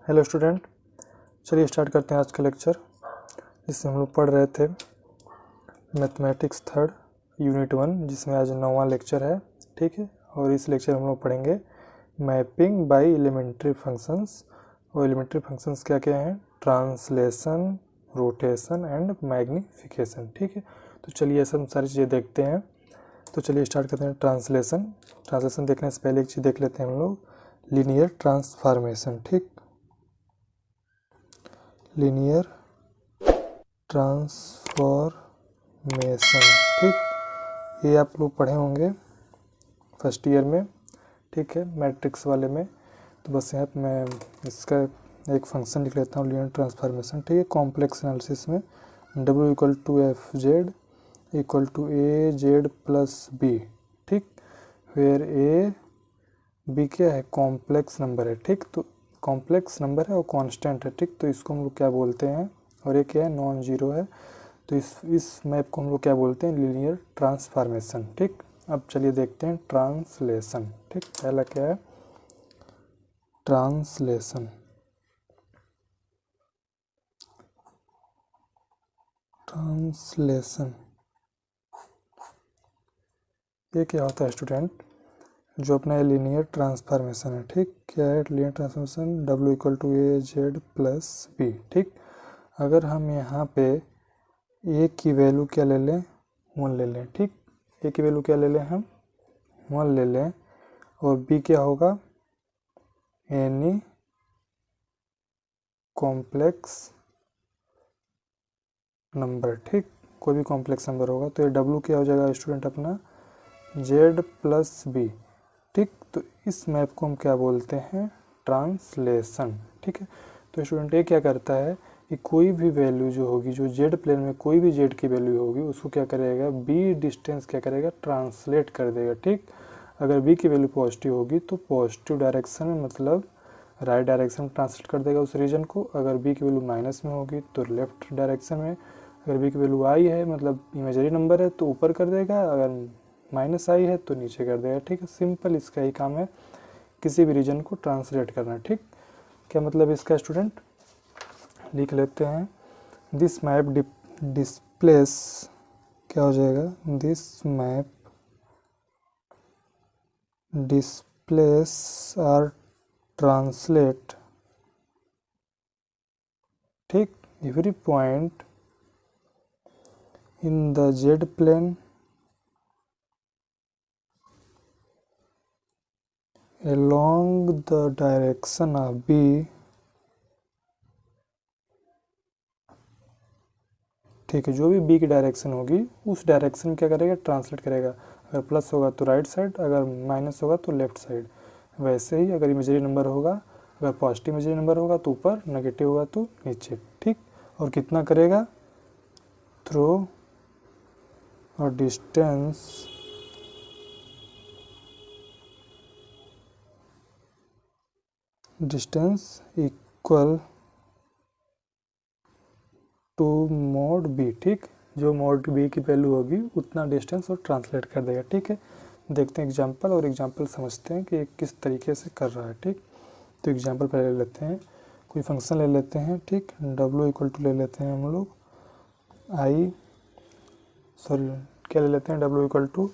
Hello student, चलिए start करते हैं आज का लेक्चर, जिसमें हम लोग पढ़ रहे थे मैथमेटिक्स थर्ड यूनिट 1, जिसमें आज 9वां लेक्चर है। ठीक है, और इस लेक्चर में हम लोग पढ़ेंगे मैपिंग बाय एलिमेंट्री फंक्शंस। और एलिमेंट्री फंक्शंस क्या क्या हैं? Translation, rotation and magnification. ठीक है, तो चलिए ऐसा हम सारी चीज़ें देखते हैं। तो चलिए स्टार्ट करते हैं। ट्रांसलेशन देखने से पहले एक चीज़ देख लेते हैं हम लोग, लीनियर ट्रांसफॉर्मेशन। ठीक, लीनियर ट्रांसफॉर्मेशन। ठीक, ये आप लोग पढ़े होंगे फर्स्ट ईयर में। ठीक है, मैट्रिक्स वाले में। तो बस यहाँ पे मैं इसका एक फंक्शन लिख लेता हूँ, लीनियर ट्रांसफॉर्मेशन। ठीक है, कॉम्प्लेक्स एनालिसिस में W equal to F Z equal to A Z plus B. ठीक, वेयर ए बी क्या है? कॉम्प्लेक्स नंबर है। ठीक, तो कॉम्प्लेक्स नंबर है और कांस्टेंट है। ठीक, तो इसको हम लोग क्या बोलते हैं? और ये क्या है? नॉन जीरो है। तो इस मैप को हम लोग क्या बोलते हैं? Linear transformation. ठीक, अब चलिए देखते हैं ट्रांसलेशन। ठीक, पहला क्या है? ट्रांसलेशन। ट्रांसलेशन ये क्या होता है स्टूडेंट? जो अपना लीनियर ट्रांसफॉर्मेशन है। ठीक, क्या है linear transformation? W equal to A Z plus B. ठीक, अगर हम यहाँ पे ए की वैल्यू क्या ले लें? 1 ले लें। ठीक, ए की वैल्यू क्या ले लें? हम 1 ले लें। और बी क्या होगा? Any complex number. ठीक, कोई भी कॉम्प्लेक्स नंबर होगा। तो ये W क्या हो जाएगा स्टूडेंट? अपना Z प्लस बी। ठीक, तो इस मैप को हम क्या बोलते हैं? ट्रांसलेशन। ठीक है, तो स्टूडेंट ये क्या करता है कि कोई भी वैल्यू जो होगी, जो जेड प्लेन में कोई भी जेड की वैल्यू होगी, उसको क्या करेगा? बी डिस्टेंस क्या करेगा? ट्रांसलेट कर देगा। ठीक, अगर बी की वैल्यू पॉजिटिव होगी तो पॉजिटिव डायरेक्शन में, मतलब राइट डायरेक्शन में ट्रांसलेट कर देगा उस रीजन को। अगर बी की वैल्यू माइनस में होगी तो लेफ्ट डायरेक्शन में। अगर बी की वैल्यू आई है, मतलब इमेजरी नंबर है, तो ऊपर कर देगा। अगर माइनस आई है तो नीचे कर देगा। ठीक है, सिंपल इसका ही काम है, किसी भी रीजन को ट्रांसलेट करना। ठीक, क्या मतलब इसका स्टूडेंट? लिख लेते हैं, दिस मैप डिस्प्लेस, क्या हो जाएगा? This map displace or translate, ठीक, every point in the Z plane along the direction of B ठीक है, जो भी B की डायरेक्शन होगी उस डायरेक्शन क्या करेगा? ट्रांसलेट करेगा। अगर प्लस होगा तो राइट साइड, अगर माइनस होगा तो लेफ्ट साइड। वैसे ही अगर इमेजरी नंबर होगा, अगर पॉजिटिव इमेजरी नंबर होगा तो ऊपर, नेगेटिव होगा तो नीचे। ठीक, और कितना करेगा? थ्रो और distance equal to mod B. ठीक, जो मोड बी की वैल्यू होगी उतना डिस्टेंस और ट्रांसलेट कर देगा। ठीक है, देखते हैं एग्जांपल, और एग्जांपल समझते हैं कि किस तरीके से कर रहा है। ठीक, तो एग्जांपल पहले ले लेते हैं, कोई फंक्शन ले लेते हैं। ठीक, W इक्वल टू ले लेते हैं हम लोग क्या ले लेते हैं? W equal to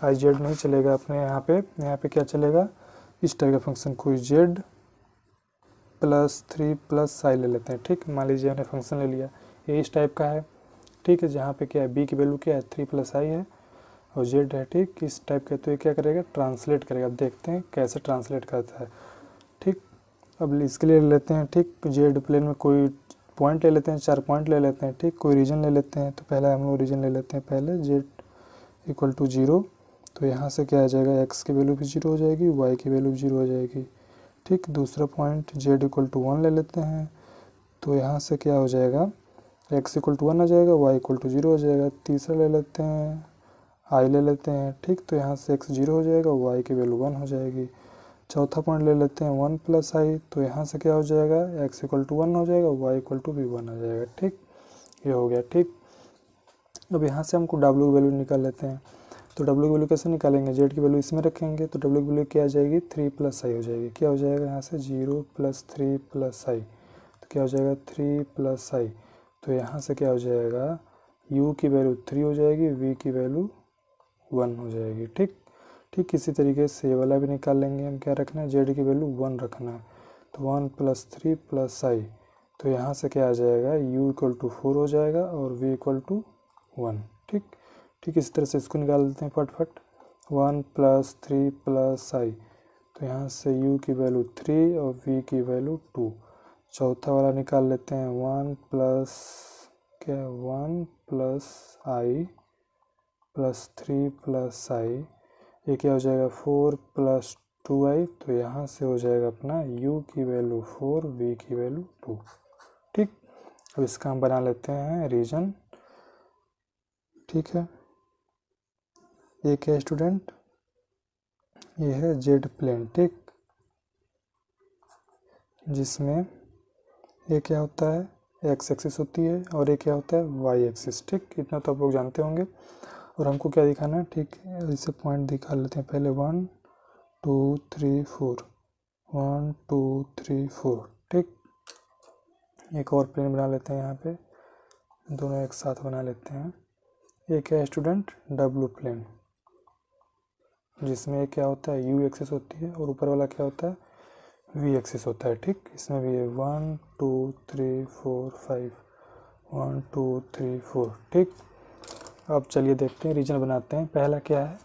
I Z नहीं चलेगा अपने यहाँ पे क्या चलेगा? इस टाइप का फंक्शन, कोई Z प्लस 3 प्लस आई ले लेते हैं। ठीक, मान लीजिए हमने फंक्शन ले लिया, ये इस टाइप का है। ठीक है, जहाँ पे क्या है? बी की वैल्यू क्या है? 3 प्लस आई है और जेड है। ठीक, इस टाइप का। तो ये क्या करेगा? ट्रांसलेट करेगा। अब देखते हैं कैसे ट्रांसलेट करता है। ठीक, अब इसके लिए ले लेते हैं। ठीक, जेड प्लेन में कोई पॉइंट ले लेते हैं, 4 पॉइंट ले लेते हैं। ठीक, कोई रीजन ले लेते हैं। तो पहले हम लोग रीजन ले लेते हैं, पहले जेड इक्वल टू 0। तो यहाँ से क्या आ जाएगा? एक्स की वैल्यू भी 0 हो जाएगी, वाई की वैल्यू भी 0 हो जाएगी। ठीक, दूसरा पॉइंट जेड इक्वल टू 1 ले लेते हैं। तो यहाँ से क्या हो जाएगा? एक्स इक्वल टू 1 आ जाएगा, वाई इक्वल टू 0 हो जाएगा। तीसरा ले लेते हैं, आई ले लेते हैं। ठीक, तो यहाँ से एक्स 0 हो जाएगा, वाई की वैल्यू 1 हो जाएगी। चौथा पॉइंट ले लेते हैं 1 प्लस आई। तो यहाँ से क्या हो जाएगा? एक्स इक्वल टू 1 हो जाएगा, वाई इक्वल टू भी 1 आ जाएगा। ठीक, ये हो गया। ठीक, अब यहाँ से हमको W की वैल्यू निकाल लेते हैं। तो डब्ल्यू की वैल्यू कैसे निकालेंगे, जेड की वैल्यू इसमें रखेंगे तो डब्ल्यू की वैल्यू क्या आ जाएगी 3 + i हो जाएगी। क्या हो जाएगा यहाँ से 0 + 3 + i, तो क्या हो जाएगा 3 + i। तो यहाँ से क्या हो जाएगा u की वैल्यू 3 हो जाएगी, v की वैल्यू 1 हो जाएगी। ठीक इसी तरीके से ये वाला भी निकाल लेंगे हम। क्या रखना है, जेड की वैल्यू 1 रखना है, तो 1 + 3 + i, तो यहाँ से क्या आ जाएगा u = 4 हो जाएगा और v = 1। ठीक इसी तरह से इसको निकाल देते हैं फटफट। 1 + 3 + i, तो यहाँ से u की वैल्यू 3 और v की वैल्यू 2। चौथा वाला निकाल लेते हैं 1 + i + 3 + i, ये क्या हो जाएगा 4 + 2i, तो यहाँ से हो जाएगा अपना u की वैल्यू 4, v की वैल्यू 2। ठीक, अब इसका हम बना लेते हैं रीजन। ठीक है, ये क्या है स्टूडेंट, ये है जेड प्लेन। ठीक, जिसमें ये क्या होता है एक्स एक्सिस होती है और ये क्या होता है वाई एक्सिस। ठीक, इतना तो आप लोग जानते होंगे। और हमको क्या दिखाना है, ठीक है, इसे पॉइंट दिखा लेते हैं पहले 1 2 3 4, 1 2 3 4। ठीक, एक और प्लेन बना लेते हैं यहाँ पे, दोनों एक साथ बना लेते हैं। ये क्या है स्टूडेंट, डब्ल्यू प्लेन, जिसमें क्या होता है यू एक्सिस होती है और ऊपर वाला क्या होता है वी एक्सिस होता है। ठीक, इसमें भी है 1 2 3 4 5, 1 2 3 4। ठीक, अब चलिए देखते हैं, रीजन बनाते हैं। पहला क्या है,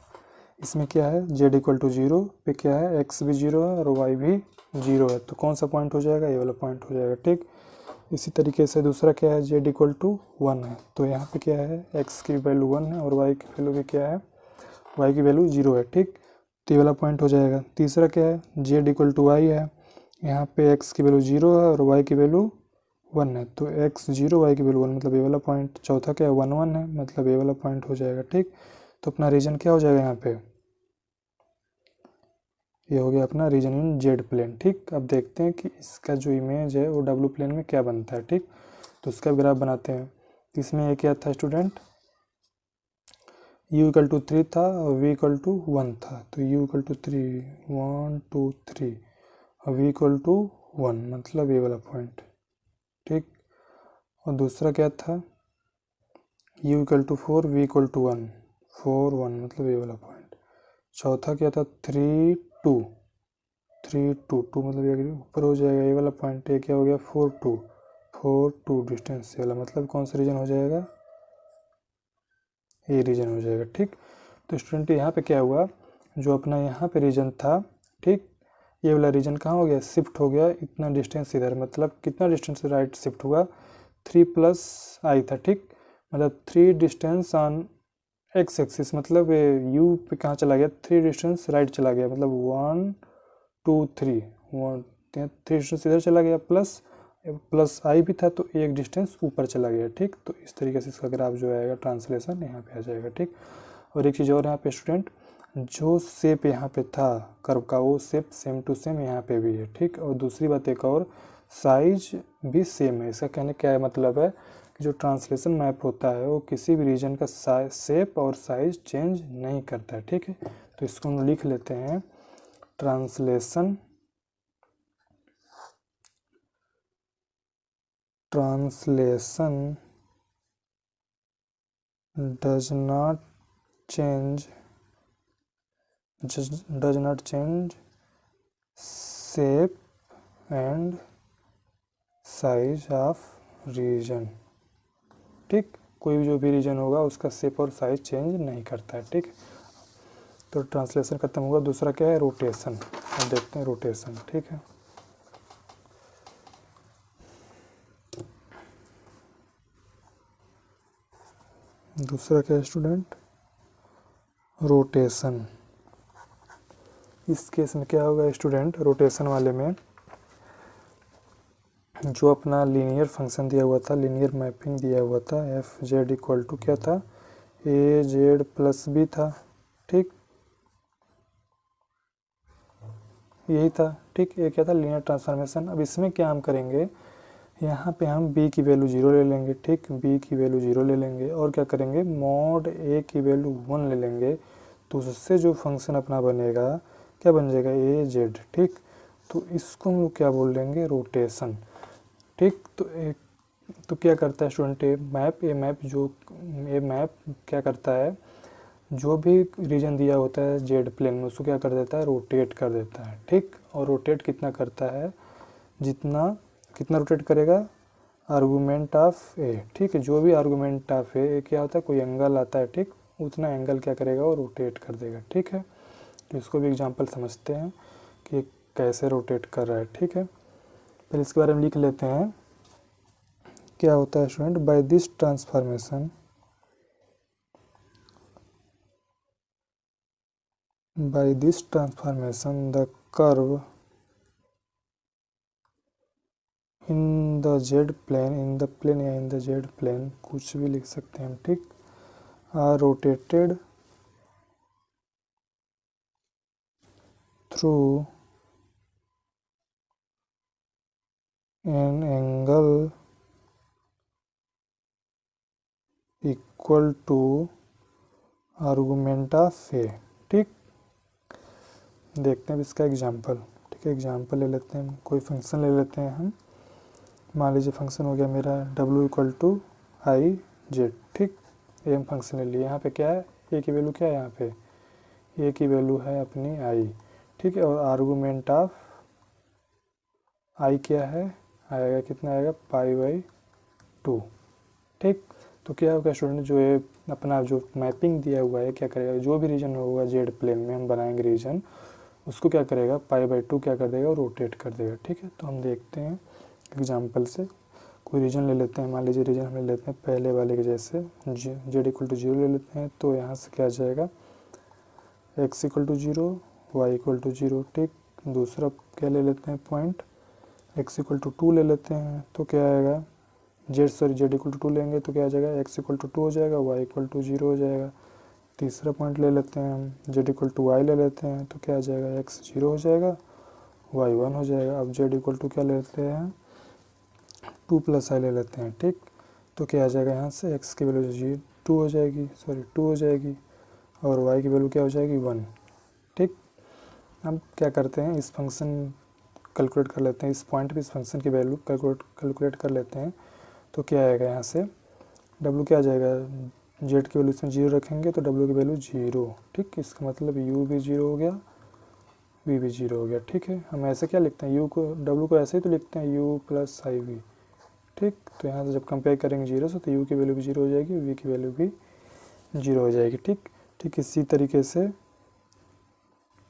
इसमें क्या है z = 0 पे क्या है x भी 0 है और y भी 0 है, तो कौन सा पॉइंट हो जाएगा, ये वाला पॉइंट हो जाएगा। ठीक, इसी तरीके से दूसरा क्या है z = 1 है, तो यहाँ पे क्या है x की वैल्यू 1 है और y की वैल्यू भी क्या है, y की वैल्यू 0 है। ठीक, तो ये वाला पॉइंट हो जाएगा। तीसरा क्या है z = y है, यहाँ पे x की वैल्यू 0 है और y की वैल्यू 1 है, तो x 0 y की वैल्यू 1, मतलब ये वाला पॉइंट। चौथा क्या है 1 1 है, मतलब ये वाला पॉइंट हो जाएगा। ठीक, तो अपना रीजन क्या हो जाएगा यहाँ पे, ये हो गया अपना रीजन इन जेड प्लेन। ठीक, अब देखते हैं कि इसका जो इमेज है वो डब्ल्यू प्लेन में क्या बनता है। ठीक, तो उसका ग्राफ बनाते हैं। इसमें ये क्या था स्टूडेंट, u = 3 था और v = 1 था, तो u = 3 1 2 3 और v = 1, मतलब ये वाला पॉइंट। ठीक, और दूसरा क्या था u = 4 v = 1 4 1, मतलब ये वाला पॉइंट। चौथा क्या था 3 2 3 2 2, मतलब ये ऊपर हो जाएगा ये वाला पॉइंट। ये क्या हो गया 4 2 डिस्टेंस वाला, मतलब कौन सा रीजन हो जाएगा, ये रीजन हो जाएगा। ठीक, तो स्टूडेंट यहाँ पे क्या हुआ, जो अपना यहाँ पे रीजन था, ठीक, ये वाला रीजन कहाँ हो गया, शिफ्ट हो गया इतना डिस्टेंस इधर, मतलब कितना डिस्टेंस राइट शिफ्ट हुआ 3 + i था। ठीक, मतलब 3 डिस्टेंस ऑन एक्स एक्सिस, मतलब यू पे कहाँ चला गया 3 डिस्टेंस राइट चला गया, मतलब 1 2 3 1 3 डिस्टेंस इधर चला गया, प्लस आई भी था तो एक डिस्टेंस ऊपर चला गया। ठीक, तो इस तरीके से इसका ग्राफ जो आएगा ट्रांसलेशन यहाँ पे आ जाएगा। ठीक, और एक चीज़ और यहाँ पे स्टूडेंट, जो शेप यहाँ पे था कर्व का वो शेप सेम टू सेम यहाँ पे भी है। ठीक, और दूसरी बात एक और, साइज भी सेम है। इसका कहने क्या मतलब है कि जो ट्रांसलेशन मैप होता है वो किसी भी रीजन का शेप और साइज चेंज नहीं करता है। ठीक है, तो इसको हम लिख लेते हैं, translation does not change shape and size of region। ठीक, कोई भी जो भी रीजन होगा उसका शेप और साइज चेंज नहीं करता है। ठीक, तो ट्रांसलेशन खत्म हुआ। दूसरा क्या है रोटेशन, अब देखते हैं रोटेशन। ठीक है, दूसरा क्या है स्टूडेंट, रोटेशन। इस केस में क्या होगा स्टूडेंट, रोटेशन वाले में जो अपना लीनियर फंक्शन दिया हुआ था, लीनियर मैपिंग दिया हुआ था, एफ जेड इक्वल टू क्या था ए जेड प्लस बी था। ठीक, यही था। ठीक, ये क्या था लीनियर ट्रांसफॉर्मेशन। अब इसमें क्या हम करेंगे, यहाँ पे हम b की वैल्यू 0 ले लेंगे। ठीक, b की वैल्यू 0 ले लेंगे और क्या करेंगे, मॉड a की वैल्यू 1 ले लेंगे तो उससे जो फंक्शन अपना बनेगा क्या बन जाएगा, ए जेड। ठीक, तो इसको हम लोग क्या बोल लेंगे, रोटेशन। ठीक, तो क्या करता है स्टूडेंट, ए मैप क्या करता है, जो भी रीजन दिया होता है जेड प्लेन में उसको क्या कर देता है, रोटेट कर देता है। ठीक, और रोटेट कितना करता है, कितना रोटेट करेगा, आर्गूमेंट ऑफ ए। ठीक है, जो भी आर्गूमेंट ऑफ ए क्या होता है, कोई एंगल आता है, ठीक, उतना एंगल क्या करेगा, वो रोटेट कर देगा। ठीक है, तो इसको भी एग्जांपल समझते हैं कि कैसे रोटेट कर रहा है। ठीक है, फिर इसके बारे में लिख लेते हैं। क्या होता है student, by this transformation, the curve in the Z plane, in the plane या इन द जेड प्लेन, कुछ भी लिख सकते हैं हम। ठीक, or rotated through an angle equal to argument of A. ठीक, देखते हैं इसका एग्जांपल। ठीक है, एग्जांपल ले लेते हैं, कोई फंक्शन ले लेते हैं हम। मान लीजिए फंक्शन हो गया मेरा w equal to I Z. ठीक, ये हम फंक्शन ले लिए। यहाँ पे क्या है, ए की वैल्यू क्या है, यहाँ पे ए की वैल्यू है अपनी आई। ठीक है, और आर्गूमेंट ऑफ आई क्या है, आएगा कितना आएगा, π/2। ठीक, तो क्या होगा स्टूडेंट, जो ये अपना जो मैपिंग दिया हुआ है क्या करेगा, जो भी रीजन होगा जेड प्लेन में हम बनाएंगे रीजन, उसको क्या करेगा, π/2 क्या कर देगा, रोटेट कर देगा। ठीक है, तो हम देखते हैं एग्जांपल से। कोई रीजन ले लेते हैं, मान लीजिए रीजन हम ले लेते हैं पहले वाले के जैसे जेड इक्वल टू 0 ले लेते हैं। तो यहाँ से क्या आ जाएगा, x equal to 0, Y equal to 0। ठीक, दूसरा क्या ले लेते हैं पॉइंट, x इक्वल टू 2 ले लेते हैं। तो क्या आएगा, जेड इक्वल टू 2 लेंगे तो क्या आ जाएगा, x इक्वल टू 2 हो जाएगा, y इक्वल टू 0 हो जाएगा। तीसरा पॉइंट ले लेते हैं हम, जेड इक्वल टू वाई ले लेते हैं। तो क्या आ जाएगा, x 0 हो जाएगा, y 1 हो जाएगा। अब जेड इक्वल टू क्या लेते हैं, 2 प्लस आई ले लेते हैं। ठीक, तो क्या आ जाएगा, यहाँ से x की वैल्यू 2 हो जाएगी और y की वैल्यू क्या हो जाएगी, 1। ठीक, अब क्या करते हैं, इस फंक्शन कैलकुलेट कर लेते हैं, इस पॉइंट पे इस फंक्शन की वैल्यू कैलकुलेट कर लेते हैं। तो क्या आएगा, यहाँ से w क्या आ जाएगा, z की वैल्यू इसमें 0 रखेंगे तो w की वैल्यू 0। ठीक, इसका मतलब u भी 0 हो गया, v भी 0 हो गया। ठीक है, हम ऐसे क्या लिखते हैं, w को ऐसे ही तो लिखते हैं u प्लस आई वी। ठीक, तो यहाँ से जब कंपेयर करेंगे 0 से तो u की वैल्यू भी 0 हो जाएगी, v की वैल्यू भी 0 हो जाएगी। ठीक, इसी तरीके से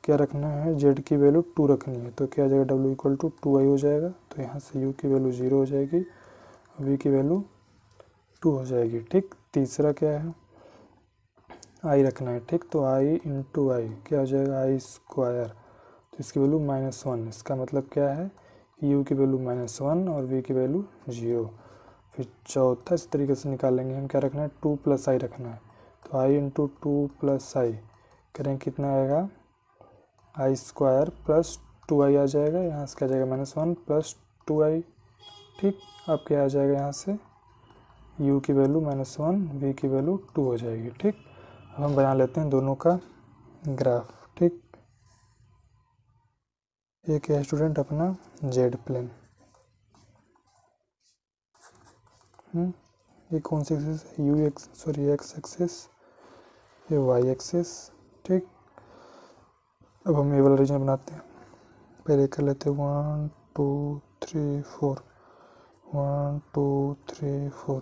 क्या रखना है, z की वैल्यू 2 रखनी है। तो क्या आ जाएगा, w इक्वल टू 2i हो जाएगा। तो यहाँ से u की वैल्यू 0 हो जाएगी, v की वैल्यू 2 हो जाएगी। ठीक, तीसरा क्या है, i रखना है। ठीक, तो i इंटू आई क्या हो जाएगा, आई स्क्वायर। तो इसकी वैल्यू -1। इसका मतलब क्या है, u की वैल्यू -1 और v की वैल्यू 0। फिर चौथा इस तरीके से निकालेंगे हम, क्या रखना है, 2 प्लस आई रखना है। तो i इंटू 2 प्लस आई करेंगे कितना आएगा, आई स्क्वायर प्लस 2i आ जाएगा। यहाँ से क्या आ जाएगा, -1 प्लस 2i। ठीक, अब क्या आ जाएगा, यहाँ से u की वैल्यू -1, v की वैल्यू 2 हो जाएगी। ठीक, अब हम बना लेते हैं दोनों का ग्राफ। ठीक, ये क्या है स्टूडेंट, अपना जेड प्लेन। ये कौन सी एक्सिस है, एक्स एक्सिस, ये वाई एक्सिस। ठीक, अब हम ये वाला रीजन बनाते हैं। पहले कर लेते हैं 1 2 3 4, 1 2 3 4।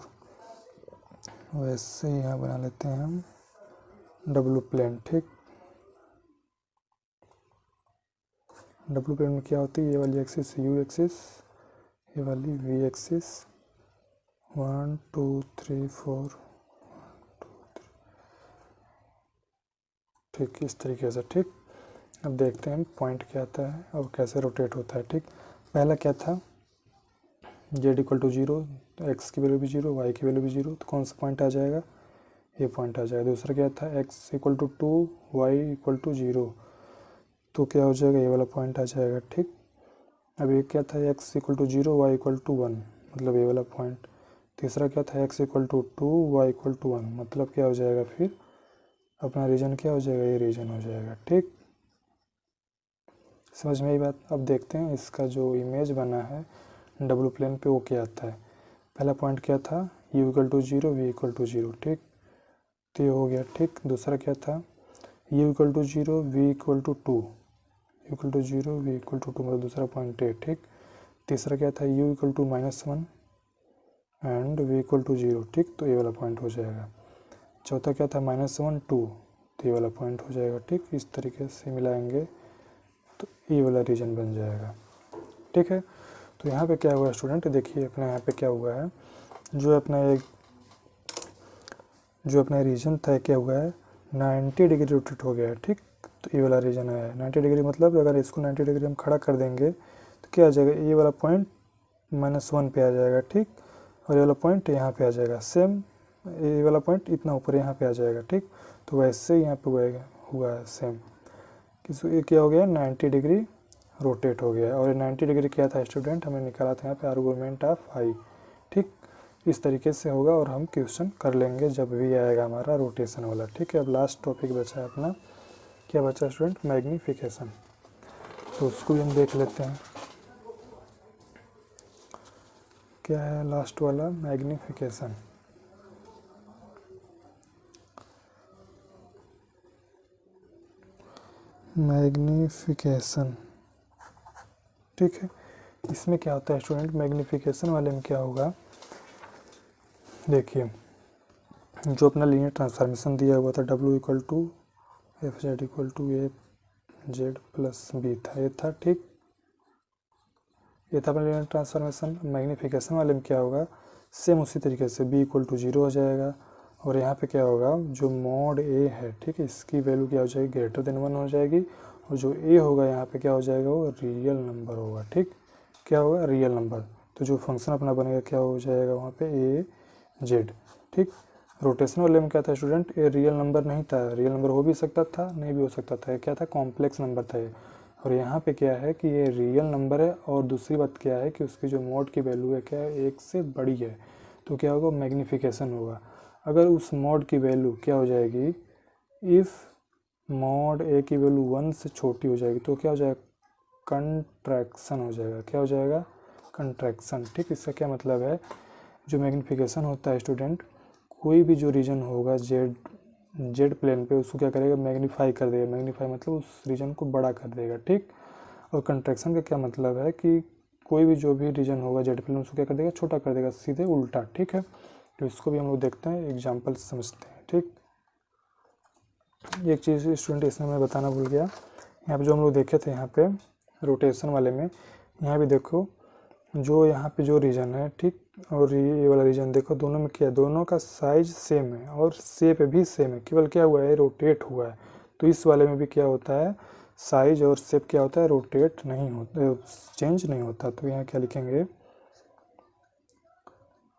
वैसे ही यहाँ बना लेते हैं हम डब्लू प्लेन। ठीक, डब्लू प्लेन में क्या होती है, ये वाली एक्सिस यू एक्सिस, ये वाली वी एक्सिस। 1 2 3 4। ठीक, इस तरीके से। ठीक, अब देखते हैं पॉइंट क्या आता है और कैसे रोटेट होता है। ठीक, पहला क्या था, जेड इक्वल टू 0, तो एक्स की वैल्यू भी 0, वाई की वैल्यू भी 0। तो कौन सा पॉइंट आ जाएगा, ये पॉइंट आ जाएगा। दूसरा क्या था, X equal to 2, Y equal to 0। तो क्या हो जाएगा, ये वाला पॉइंट आ जाएगा। ठीक, अब ये क्या था, X equal to 0, Y equal to 1, मतलब ये वाला पॉइंट। तीसरा क्या था, X equal to 2, Y equal to 1, मतलब क्या हो जाएगा फिर अपना रीजन क्या हो जाएगा, ये रीजन हो जाएगा। ठीक, समझ में आई बात। अब देखते हैं इसका जो इमेज बना है डब्लू प्लेन पे वो क्या आता है। पहला पॉइंट क्या था, u equal to 0 v equal to 0। ठीक, तो ये हो गया। ठीक, दूसरा क्या था, u equal to 0 v equal to 2, u equal to 0 v equal to 2 मतलब दूसरा पॉइंट है। ठीक, तीसरा क्या था, u equal to -1 and v equal to 0। ठीक, तो ये वाला पॉइंट हो जाएगा। चौथा क्या था, -1 2, तो ये वाला पॉइंट हो जाएगा। ठीक, इस तरीके से मिलाएंगे तो ये वाला रीजन बन जाएगा। ठीक है, तो यहाँ पे क्या हुआ स्टूडेंट, देखिए अपना यहाँ पे क्या हुआ है, जो अपना रीजन था क्या हुआ है, 90 डिग्री रोटेट हो गया है। ठीक, तो ये वाला रीजन है 90 डिग्री, मतलब अगर इसको 90 डिग्री हम खड़ा कर देंगे तो क्या आ जाएगा, ये वाला पॉइंट -1 पे आ जाएगा। ठीक, और ये वाला पॉइंट यहाँ पे आ जाएगा, सेम ये वाला पॉइंट इतना ऊपर यहाँ पे आ जाएगा। ठीक, तो वैसे यहाँ पे हुआ है सेम, ये क्या हो गया, 90 डिग्री रोटेट हो गया। और 90 डिग्री क्या था स्टूडेंट, हमने निकाला था यहाँ पे आर्गुमेंट ऑफ आई। ठीक, इस तरीके से होगा और हम क्वेश्चन कर लेंगे जब भी आएगा हमारा रोटेशन वाला। ठीक है, अब लास्ट टॉपिक बचा है अपना, क्या बचा स्टूडेंट, मैग्नीफिकेशन। तो उसको भी हम देख लेते हैं, क्या है लास्ट वाला, मैग्नीफिकेशन। मैग्नीफिकेशन, ठीक है, इसमें क्या होता है स्टूडेंट, मैग्नीफिकेशन वाले में क्या होगा, देखिए जो अपना लीनियर ट्रांसफॉर्मेशन दिया हुआ था W equal to F Z equal to A Z plus B था, ये था। ठीक, ये था अपना लीनियर ट्रांसफॉर्मेशन। मैग्नीफिकेशन वाले में क्या होगा, सेम उसी तरीके से b इक्वल टू 0 हो जाएगा, और यहाँ पे क्या होगा, जो मॉड a है, ठीक है, इसकी वैल्यू क्या हो जाएगी, ग्रेटर देन 1 हो जाएगी, और जो a होगा यहाँ पे क्या हो जाएगा, वो रियल नंबर होगा। ठीक, क्या होगा, रियल नंबर। तो जो फंक्शन अपना बनेगा क्या हो जाएगा वहाँ पे, a z। ठीक, रोटेशन वाले में क्या था स्टूडेंट, ये रियल नंबर नहीं था, रियल नंबर हो भी सकता था नहीं भी हो सकता था, क्या था, कॉम्प्लेक्स नंबर था ये। और यहाँ पे क्या है कि ये रियल नंबर है, और दूसरी बात क्या है कि उसकी जो मॉड की वैल्यू है क्या है, 1 से बड़ी है, तो क्या होगा, मैग्नीफिकेशन होगा। अगर उस मॉड की वैल्यू क्या हो जाएगी, इफ़ मॉड ए की वैल्यू 1 से छोटी हो जाएगी तो क्या हो जाएगा, कंट्रैक्शन हो जाएगा। क्या हो जाएगा, कंट्रैक्शन। ठीक, इसका क्या मतलब है, जो मैग्नीफिकेशन होता है स्टूडेंट, कोई भी जो रीजन होगा जेड प्लेन पे उसको क्या करेगा, मैग्नीफाई कर देगा। मैग्नीफाई मतलब उस रीजन को बड़ा कर देगा। ठीक, और कंट्रैक्शन का क्या मतलब है कि कोई भी जो भी रीजन होगा जेड प्लेन उसको क्या कर देगा, छोटा कर देगा, सीधे उल्टा। ठीक है, तो इसको भी हम लोग देखते हैं, एग्जाम्पल समझते हैं। ठीक, एक चीज़ स्टूडेंट इसमें मैं बताना भूल गया, यहाँ पे जो हम लोग देखे थे यहाँ पे रोटेशन वाले में, यहाँ भी देखो जो यहाँ पे जो रीजन है, ठीक, और ये वाला रीजन देखो, दोनों में क्या है, दोनों का साइज सेम है और शेप भी सेम है, केवल क्या हुआ है, रोटेट हुआ है। तो इस वाले में भी क्या होता है, साइज और शेप क्या होता है, रोटेट नहीं होता, चेंज नहीं होता। तो यहाँ क्या लिखेंगे,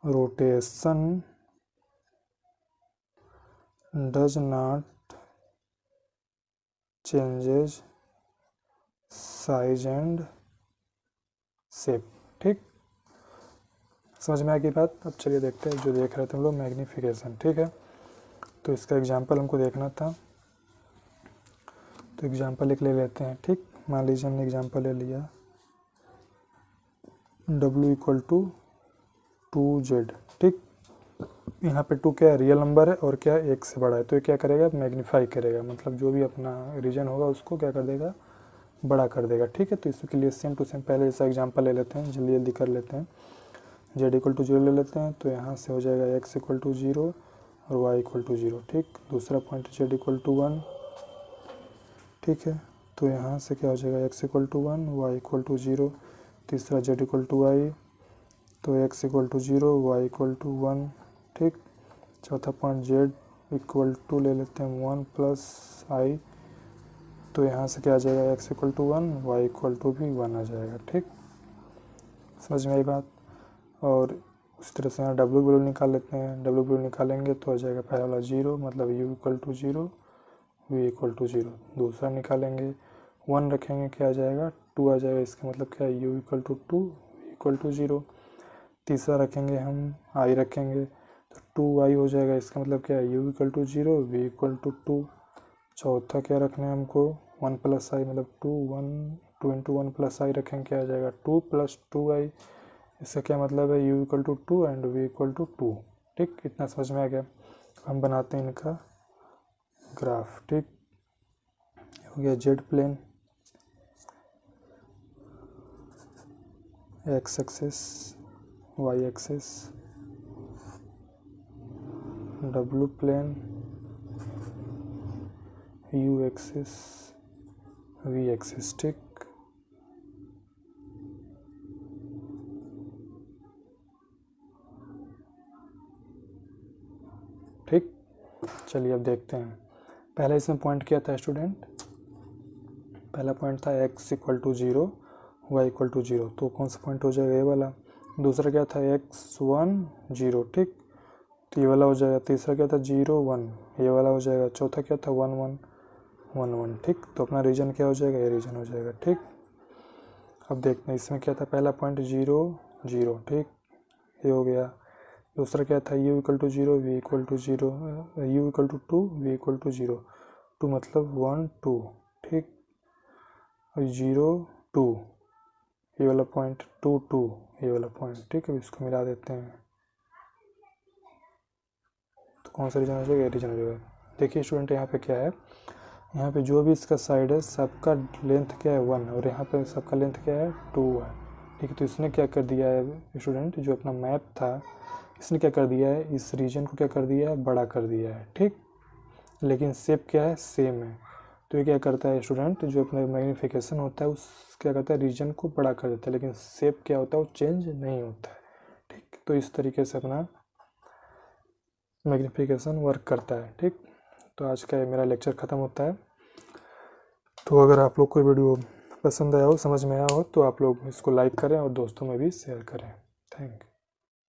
rotation does not changes size and shape. ठीक, समझ में आ गई बात। अब चलिए देखते हैं जो देख रहे थे हम लोग, मैग्नीफिकेशन। ठीक है, तो इसका एग्जांपल हमको देखना था, तो एग्जांपल एक ले लेते हैं। ठीक, मान लीजिए हमने एग्जांपल ले लिया W इक्वल टू 2z। ठीक, यहाँ पे 2 क्या है, रियल नंबर है, और क्या है, 1 से बड़ा है, तो ये क्या करेगा, मैग्नीफाई करेगा, मतलब जो भी अपना रीजन होगा उसको क्या कर देगा, बड़ा कर देगा। ठीक है, तो इसके लिए सेम टू सेम पहले जैसा एग्जांपल ले लेते हैं, जल्दी जल्दी कर लेते हैं। z इक्वल टू 0 ले लेते हैं, तो यहाँ से हो जाएगा x इक्वल टू 0 और y इक्वल टू 0। ठीक, दूसरा पॉइंट z इक्वल टू 1। ठीक है, तो यहाँ से क्या हो जाएगा, x equal to 1 y equal to 0। तीसरा z इक्वल टू y, तो x equal to 0 y equal to 1। ठीक, चौथा पॉइंट z इक्वल टू ले लेते हैं 1 प्लस i, तो यहाँ से क्या आ जाएगा, x equal to 1 y equal to भी 1 आ जाएगा। ठीक, समझ में आई बात। और उस तरह से यहाँ w वैल्यू निकाल लेते हैं, w वैल्यू निकालेंगे तो आ जाएगा पहला वाला 0, मतलब u equal to 0 v equal to 0। दूसरा निकालेंगे 1 रखेंगे, क्या आ जाएगा, 2 आ जाएगा, इसका मतलब क्या है, u equal to 2 v equal to 0। तीसरा रखेंगे हम i रखेंगे, तो 2y हो जाएगा, इसका मतलब क्या है, u equal to 0 v equal to 2। चौथा क्या रखना है हमको, 1 प्लस आई मतलब 2 इंटू 1 प्लस आई रखेंगे, क्या आ जाएगा 2 प्लस 2i। इसका क्या मतलब है, u equal to 2 and v equal to 2। ठीक, इतना समझ में आ गया। हम बनाते हैं इनका ग्राफ। ठीक, हो गया Z plane, X axis, Y axis, W plane, U axis, V axis. ठीक, ठीक, चलिए अब देखते हैं। पहला इसमें पॉइंट क्या था स्टूडेंट, पहला पॉइंट था x equal to 0, Y equal to 0, तो कौन सा पॉइंट हो जाएगा, ये वाला। दूसरा क्या था x1 0, ठीक, तो ये वाला हो जाएगा। तीसरा क्या था 0 1, ये वाला हो जाएगा। चौथा क्या था 1 1 1 1, ठीक, तो अपना रीजन क्या हो जाएगा, ये रीजन हो जाएगा। ठीक, अब देखते हैं इसमें क्या था, पहला पॉइंट 0 0, ठीक, ये हो गया। दूसरा क्या था u equal to 0, v equal to 0, u equal to 2, v equal to 0, 2 मतलब 1 2, ठीक, और 0 2, ये वाला पॉइंट 2 2, ये वाला पॉइंट। ठीक है, इसको मिला देते हैं तो कौन सा रीजन हो जाएगा, रीजन हो जाएगा। देखिए स्टूडेंट, यहाँ पे क्या है, यहाँ पे जो भी इसका साइड है सबका लेंथ क्या है 1, और यहाँ पे सबका लेंथ क्या है 2 है। ठीक है, तो इसने क्या कर दिया है स्टूडेंट, जो अपना मैप था इसने क्या कर दिया है, इस रीजन को क्या कर दिया है, बड़ा कर दिया है। ठीक, लेकिन शेप क्या है, सेम है। तो ये क्या करता है स्टूडेंट, जो अपना मैग्नीफिकेशन होता है उस क्या करता है, रीजन को बड़ा कर देता है, लेकिन शेप क्या होता है वो चेंज नहीं होता है। ठीक, तो इस तरीके से अपना मैग्नीफिकेशन वर्क करता है। ठीक, तो आज का मेरा लेक्चर ख़त्म होता है। तो अगर आप लोग को वीडियो पसंद आया हो, समझ में आया हो, तो आप लोग इसको लाइक करें और दोस्तों में भी शेयर करें। Thank you.